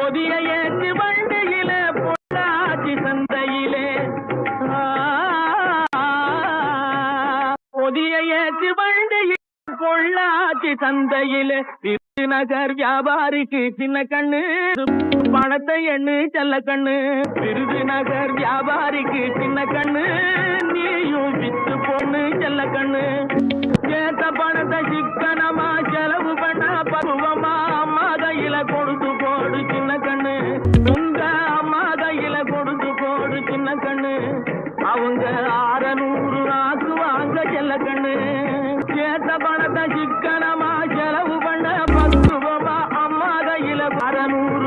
பொதிய ஏற்றி வண்டியில பொள்ளாச்சி சந்தையிலே பொதிய ஏற்றி வண்டியில பொள்ளாச்சி சந்தையிலே விருதுநகர் வியாபாரிக்கு சின்ன கண்ணு பணத்தை எண்ணு செல்ல கண்ணு விருதுநகர் வியாபாரிக்கு சின்ன கண்ணு நீயும் வித்து பொண்ணு செல்ல கண்ணு கேட்ட பணத்தை சிக்கனமா செலவு பண்ண பருவமா அம்மா கையில கொடுத்து போடு சின்ன கண்ணு உங்க அம்மா கையில கொடுத்து போடு சின்ன கண்ணு அவங்க 600 ஆக்கு வாங்க செல்ல கண்ணு கேட்ட பணத்தை சிக்கனமா செலவு பண்ண பருவமா அம்மா கையில 600